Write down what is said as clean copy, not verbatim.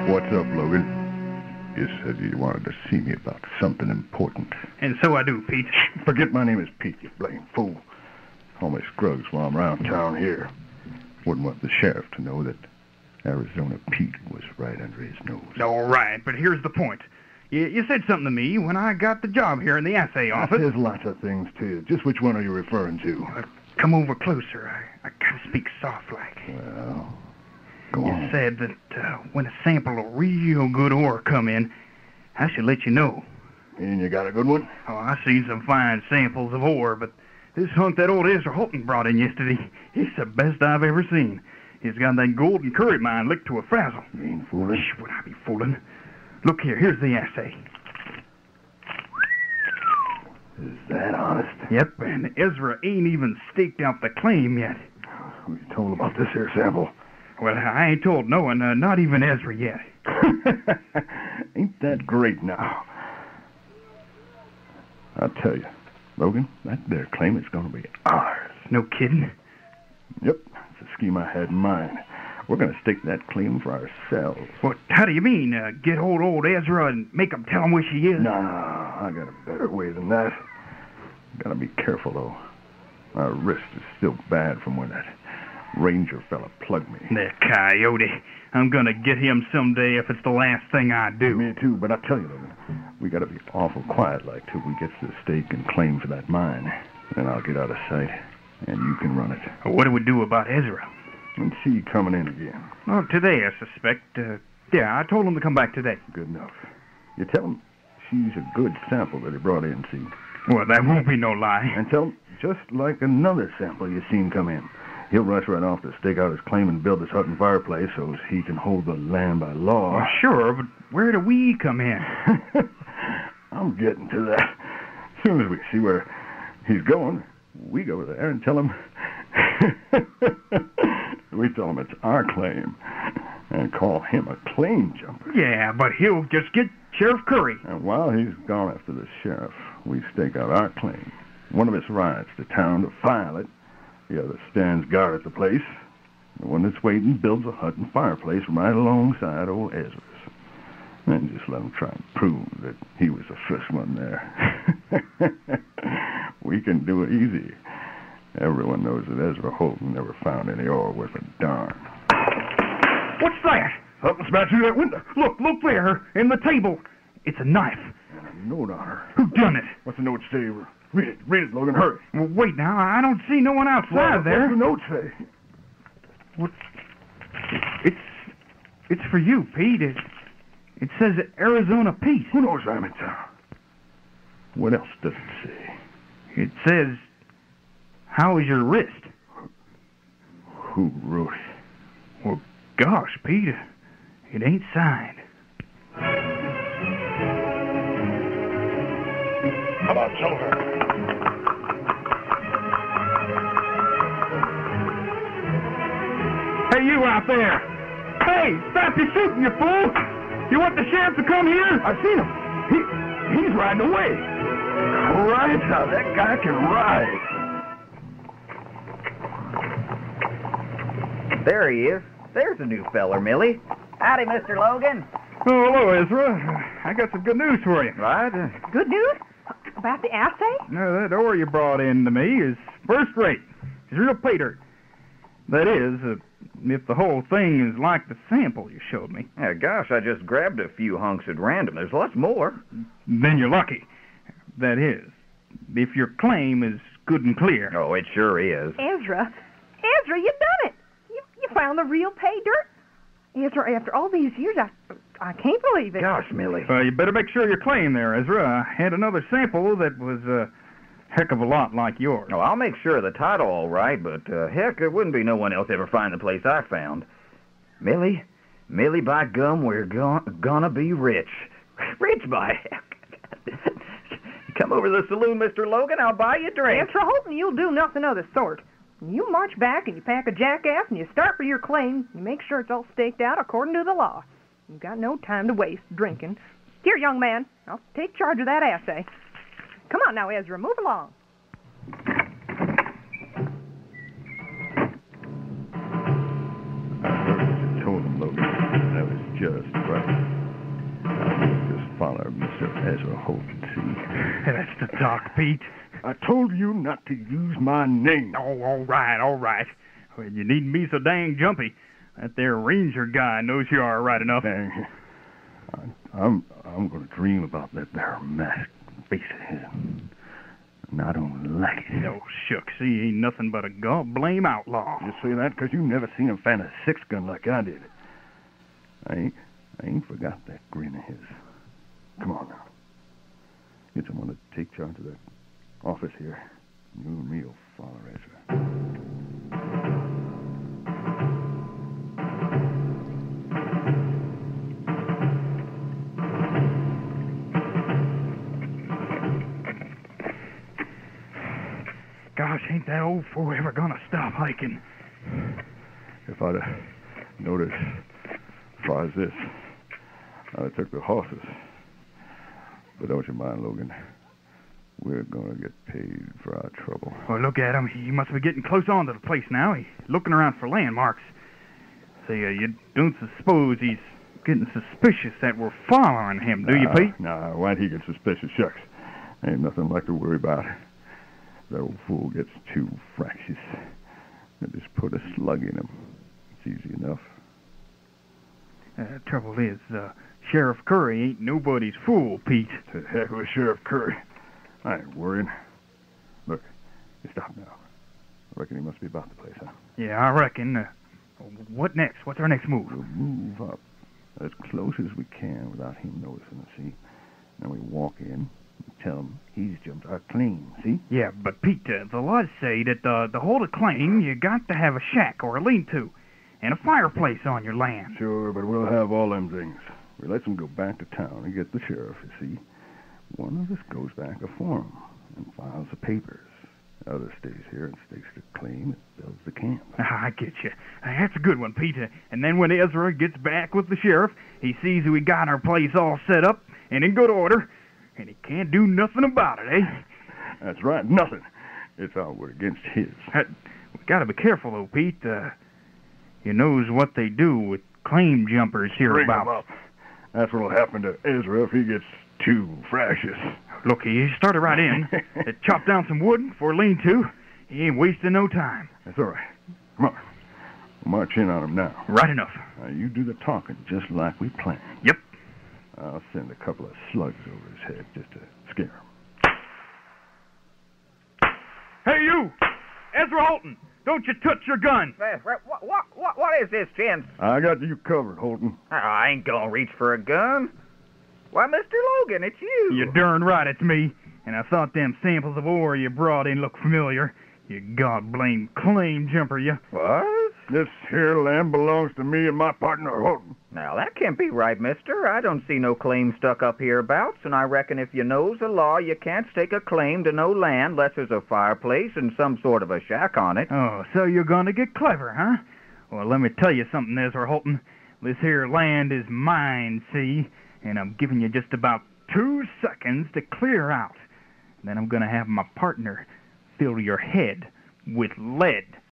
What's up, Logan? You said you wanted to see me about something important. And so I do, Pete. Forget my name is Pete, you blame fool. Call me Scruggs while I'm around town here. Wouldn't want the sheriff to know that Arizona Pete was right under his nose. All right, but here's the point. You said something to me when I got the job here in the assay office. There's lots of things to you. Just which one are you referring to? Come over closer. I gotta speak soft-like. Well, go on. You said that when a sample of real good ore come in, I should let you know. And you got a good one? Oh, I seen some fine samples of ore, but this hunk that old Ezra Holton brought in yesterday, it's the best I've ever seen. He's got that gold and curry mine licked to a frazzle. You ain't fooling? Shh, would I be fooling? Look here, here's the assay. Is that honest? Yep, and Ezra ain't even staked out the claim yet. Who you told about this here sample? Well, I ain't told no one, not even Ezra yet. Ain't that great now? I'll tell you, Logan, that there claim is going to be ours. No kidding? Yep, it's a scheme I had in mind. We're going to stake that claim for ourselves. What? How do you mean? Get hold of old Ezra and make him tell him where she is? No, I got a better way than that. Gotta be careful, though. My wrist is still bad from when that ranger fella plugged me. The coyote. I'm gonna get him someday if it's the last thing I do. Me too, but I tell you, Logan, we gotta be awful quiet like till we get to the stake and claim for that mine. Then I'll get out of sight, and you can run it. What do we do about Ezra? And see you coming in again. Oh, today, I suspect. Yeah, I told him to come back today. Good enough. You tell him she's a good sample that he brought in, see? Well, that won't be no lie. And tell him, just like another sample you seen come in, he'll rush right off to stake out his claim and build his hut and fireplace so he can hold the land by law. Well, sure, but where do we come in? I'm getting to that. As soon as we see where he's going, we go there and tell him... We tell him it's our claim and call him a claim jumper. Yeah, but he'll just get Sheriff Curry. And while he's gone after the sheriff, we stake out our claim. One of us rides to town to file it. The other stands guard at the place. The one that's waiting builds a hut and fireplace right alongside old Ezra's. And just let him try and prove that he was the first one there. We can do it easy. Everyone knows that Ezra Holton never found any ore worth a darn. What's that? Something smashed through that window. Look there, in the table. It's a knife. And a note on her. Who done it? What's the note say? Read it, Logan, hurry. Well, wait now, I don't see no one outside there. What's the note say? What? It's for you, Pete. It says Arizona Pete. Who knows I'm in town? What else does it say? It says, how is your wrist? Who wrote it? Well, gosh, Pete, it ain't signed. Come on, tell her. Hey, you out there! Hey, stop your shooting, you fool! You want the sheriff to come here? I've seen him. He's riding away. Right, how that guy can ride. There he is. There's a new feller, Millie. Howdy, Mr. Logan. Oh, hello, Ezra. I got some good news for you. Right? Good news? About the assay? No, that ore you brought in to me is first rate. It's real pay dirt. That is, if the whole thing is like the sample you showed me. Yeah, gosh, I just grabbed a few hunks at random. There's lots more. Then you're lucky. That is, if your claim is good and clear. Oh, it sure is. Ezra, you done it. You found the real pay dirt. Ezra, after all these years, I can't believe it. Gosh, Millie. You better make sure you claim there, Ezra. I had another sample that was a heck of a lot like yours. Oh, I'll make sure of the title all right, but heck, there wouldn't be no one else ever find the place I found. Millie, by gum, we're gonna be rich. Rich, by heck. Come over to the saloon, Mr. Logan. I'll buy you a drink. Ezra Holton, you'll do nothing of the sort. You march back and you pack a jackass and you start for your claim. You make sure it's all staked out according to the law. You've got no time to waste drinking. Here, young man, I'll take charge of that assay. Come on now, Ezra, move along. I heard what you told him, Logan. That was just right. Mr. Ezra Holton, see? That's the talk, Pete. I told you not to use my name. Oh, all right. Well, you needn't be so dang jumpy. That there ranger guy knows you are right enough. Dang. I'm going to dream about that there masked face of his. And I don't like it. No, shucks, he ain't nothing but a god-blame outlaw. You say that because you never seen him fan a six-gun like I did. I ain't forgot that grin of his. Come on now. Get someone to take charge of that office here. You and me will follow Ezra. Gosh, ain't that old fool ever gonna stop hiking? If I'd have noticed as far as this, I'd have took the horses. But don't you mind, Logan. We're gonna get paid for our trouble. Oh, look at him. He must be getting close on to the place now. He's looking around for landmarks. Say, you don't suppose he's getting suspicious that we're following him, do you, Pete? Nah, why'd he get suspicious? Shucks. Ain't nothing like to worry about. That old fool gets too fractious. I just put a slug in him. It's easy enough. Trouble is, Sheriff Curry ain't nobody's fool, Pete. To heck with Sheriff Curry. I ain't worrying. Look, you stop now. I reckon he must be about the place, huh? Yeah, I reckon. What next? What's our next move? We'll move up as close as we can without him noticing us, see? Then we walk in and tell him he's jumped our claim, see? Yeah, but Pete, the laws say that to hold a claim, you got to have a shack or a lean-to and a fireplace on your land. Sure, but we'll have all them things. We let them go back to town and get the sheriff, you see. One of us goes back a form and files the papers. The other stays here and stakes the claim and builds the camp. I get you. That's a good one, Pete. And then when Ezra gets back with the sheriff, he sees we got our place all set up and in good order, and he can't do nothing about it, eh? That's right, nothing. It's outward against his. We gotta be careful, though, Pete. You knows what they do with claim jumpers hereabouts. Bring him up. That's what'll happen to Ezra if he gets too fractious. Look, he started right in. Chopped down some wood for a lean-to. He ain't wasting no time. That's all right. Come on. We'll march in on him now. Right enough. Now, you do the talking just like we planned. Yep. I'll send a couple of slugs over his head just to scare him. Hey, you! Ezra Holton! Don't you touch your gun! What is this, gents? I got you covered, Holton. I ain't gonna reach for a gun. Why, Mr. Logan, it's you. You're darn right it's me. And I thought them samples of ore you brought in looked familiar. You god-blame claim jumper, you. What? This here land belongs to me and my partner, Holton. Now, that can't be right, mister. I don't see no claim stuck up hereabouts, and I reckon if you knows the law, you can't stake a claim to no land unless there's a fireplace and some sort of a shack on it. Oh, so you're gonna get clever, huh? Well, let me tell you something, Ezra Holton. This here land is mine, see? And I'm giving you just about 2 seconds to clear out. Then I'm gonna have my partner fill your head with lead.